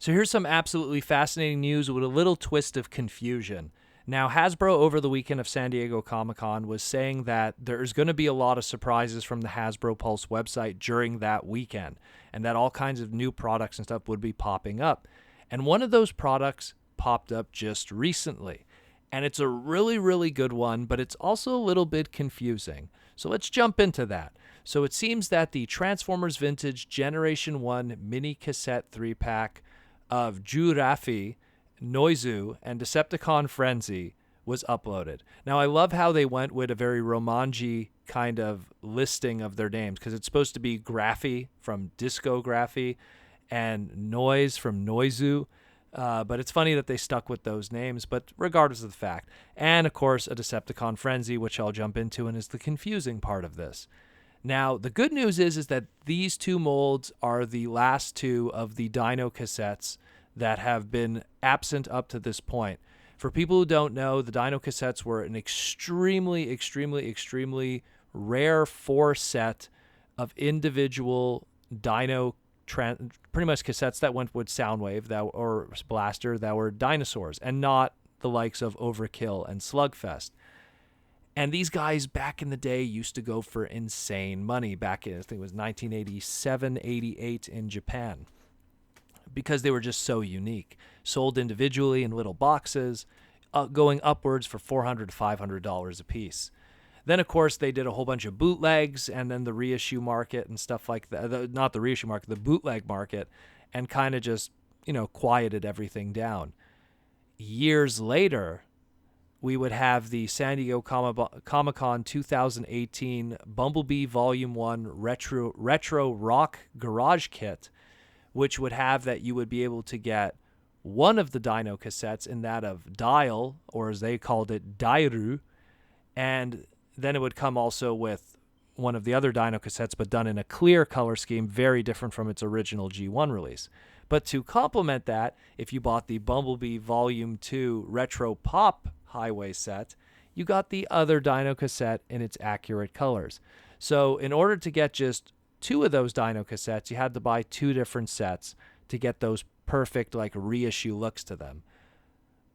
So here's some absolutely fascinating news with a little twist of confusion. Now, Hasbro over the weekend of San Diego Comic-Con was saying that there's going to be a lot of surprises from the Hasbro Pulse website during that weekend, and that all kinds of new products and stuff would be popping up. And one of those products popped up just recently. And it's a really, really good one, but it's also a little bit confusing. So let's jump into that. So it seems that the Transformers Vintage Generation 1 mini cassette 3-pack of Gurafi, Noizu, and Decepticon Frenzy was uploaded. Now, I love how they went with a very Romanji kind of listing of their names, because it's supposed to be Graphy from Discography and Noise from Noizu. But it's funny that they stuck with those names, but regardless of the fact. And, of course, a Decepticon Frenzy, which I'll jump into and is the confusing part of this. Now, the good news is that these two molds are the last two of the Dino cassettes that have been absent up to this point. For people who don't know, the Dino cassettes were an extremely, extremely, extremely rare 4-set of individual Dino pretty much cassettes that went with Soundwave or Blaster that were dinosaurs and not the likes of Overkill and Slugfest. And these guys back in the day used to go for insane money back in, I think it was 1987, 88 in Japan, because they were just so unique. Sold individually in little boxes, going upwards for $400 to $500 a piece. Then, of course, they did a whole bunch of bootlegs and then the reissue market and stuff like that. Not the reissue market, the bootleg market, and kind of just, quieted everything down. Years later, we would have the San Diego Comic-Con 2018 Bumblebee Volume 1 Retro Rock Garage Kit, which would have that you would be able to get one of the Dino cassettes in that of Dial, or as they called it, Dairu, and then it would come also with one of the other Dino cassettes, but done in a clear color scheme, very different from its original G1 release. But to complement that, if you bought the Bumblebee Volume 2 Retro Pop Highway set, you got the other Dino cassette in its accurate colors. So in order to get just two of those Dino cassettes, you had to buy two different sets to get those perfect reissue looks to them.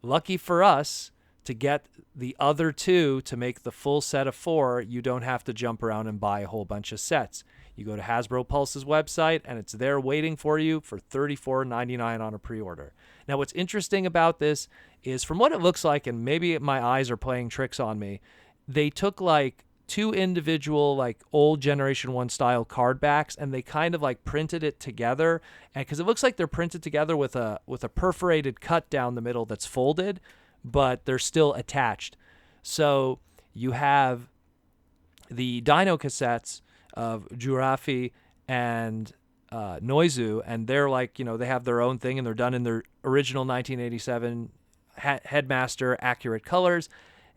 Lucky for us, to get the other two to make the full set of 4, you don't have to jump around and buy a whole bunch of sets. You go to Hasbro Pulse's website, and it's there waiting for you for $34.99 on a pre-order. Now, what's interesting about this is, from what it looks like, and maybe my eyes are playing tricks on me, they took two individual old Generation 1 style card backs, and they kind of printed it together, and because it looks like they're printed together with a perforated cut down the middle that's folded, but they're still attached. So you have the Dino cassettes of Gurafi and Noizu, and they're they have their own thing, and they're done in their original 1987 Headmaster accurate colors.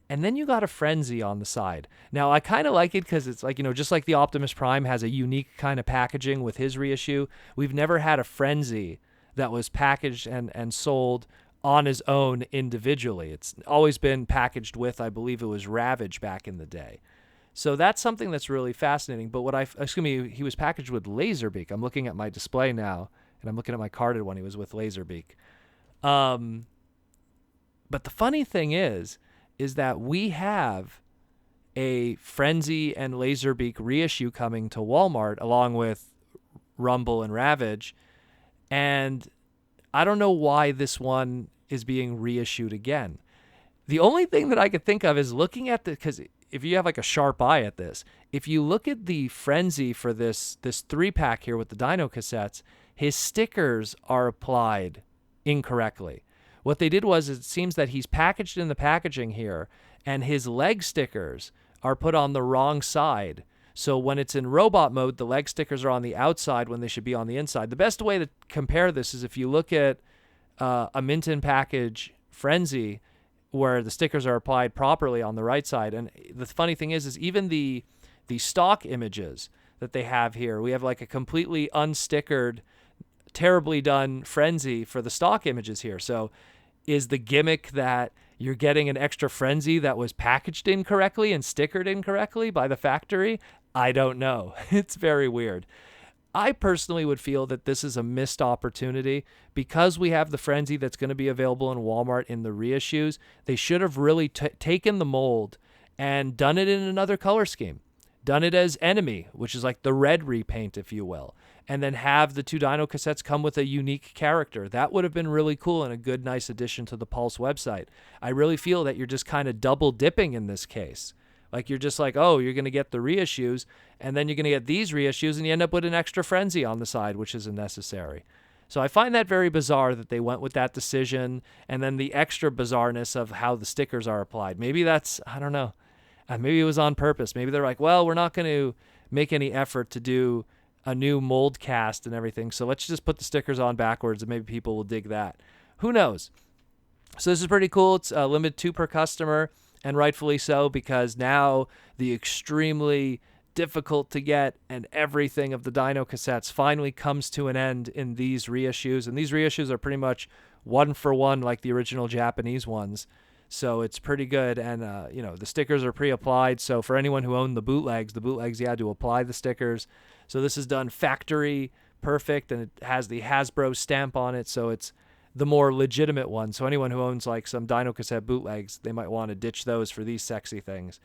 And then you got a Frenzy on the side. Now, I kind of like it because it's just like the Optimus Prime has a unique kind of packaging with his reissue, we've never had a Frenzy that was packaged and sold on his own individually. It's always been packaged with, I believe it was Ravage back in the day. So that's something that's really fascinating. But he was packaged with Laserbeak. I'm looking at my display now, and I'm looking at my carded one. He was with Laserbeak. But the funny thing is that we have a Frenzy and Laserbeak reissue coming to Walmart along with Rumble and Ravage. And I don't know why this one is being reissued again. The only thing that I could think of is looking at because if you have a sharp eye at this, if you look at the Frenzy for this 3-pack here with the Dino cassettes, his stickers are applied incorrectly. What they did was, it seems that he's packaged in the packaging here, and his leg stickers are put on the wrong side. So when it's in robot mode, the leg stickers are on the outside when they should be on the inside. The best way to compare this is if you look at a Minton package Frenzy, where the stickers are applied properly on the right side. And the funny thing is even the stock images that they have here, we have a completely unstickered, terribly done Frenzy for the stock images here. So is the gimmick that you're getting an extra Frenzy that was packaged incorrectly and stickered incorrectly by the factory? I don't know. It's very weird. I personally would feel that this is a missed opportunity because we have the Frenzy that's going to be available in Walmart in the reissues. They should have really taken the mold and done it in another color scheme. Done it as Enemy, which is like the red repaint, if you will, and then have the 2 Dino cassettes come with a unique character. That would have been really cool and a good, nice addition to the Pulse website. I really feel that you're just kind of double dipping in this case. Like you're just like, oh, you're going to get the reissues, and then you're going to get these reissues, and you end up with an extra Frenzy on the side, which isn't necessary. So I find that very bizarre that they went with that decision, and then the extra bizarreness of how the stickers are applied. Maybe that's, I don't know. Maybe it was on purpose. Maybe they're like, well, we're not going to make any effort to do a new mold cast and everything, so let's just put the stickers on backwards, and maybe people will dig that. Who knows? So this is pretty cool. It's limited 2 per customer, and rightfully so, because now the extremely difficult to get and everything of the Dino cassettes finally comes to an end in these reissues, and these reissues are pretty much 1 for 1 like the original Japanese ones. So it's pretty good, and the stickers are pre-applied. So for anyone who owned the bootlegs, you had to apply the stickers. So this is done factory perfect, and it has the Hasbro stamp on it, so it's the more legitimate one. So anyone who owns like some Dino cassette bootlegs, they might want to ditch those for these sexy things.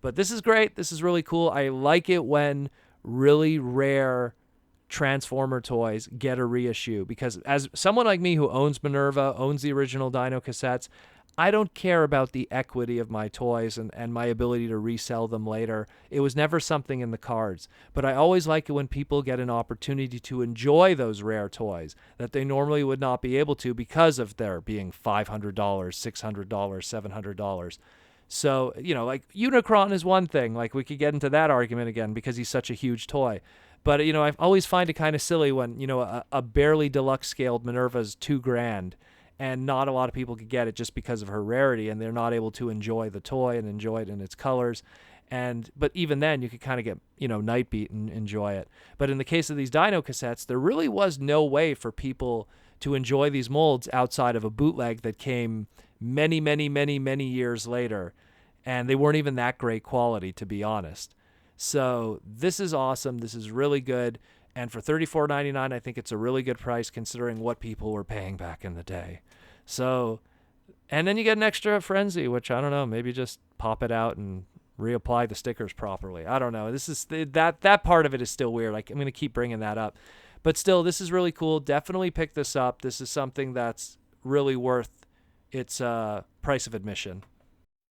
But this is great. This is really cool. I like it when really rare Transformer toys get a reissue, because as someone like me who owns Minerva, owns the original Dino cassettes, I don't care about the equity of my toys and my ability to resell them later. It was never something in the cards. But I always like it when people get an opportunity to enjoy those rare toys that they normally would not be able to because of their being $500, $600, $700. So, like Unicron is one thing. Like we could get into that argument again because he's such a huge toy. But, I always find it kind of silly when, a barely deluxe scaled Minerva is $2,000. And not a lot of people could get it just because of her rarity, and they're not able to enjoy the toy and enjoy it in its colors. But even then, you could kind of get, Nightbeat and enjoy it. But in the case of these Dino cassettes, there really was no way for people to enjoy these molds outside of a bootleg that came many, many, many, many years later. And they weren't even that great quality, to be honest. So this is awesome. This is really good. And for $34.99, I think it's a really good price considering what people were paying back in the day. So, and then you get an extra Frenzy, which I don't know, maybe just pop it out and reapply the stickers properly. I don't know. This is that part of it is still weird. Like I'm going to keep bringing that up. But still, this is really cool. Definitely pick this up. This is something that's really worth its price of admission.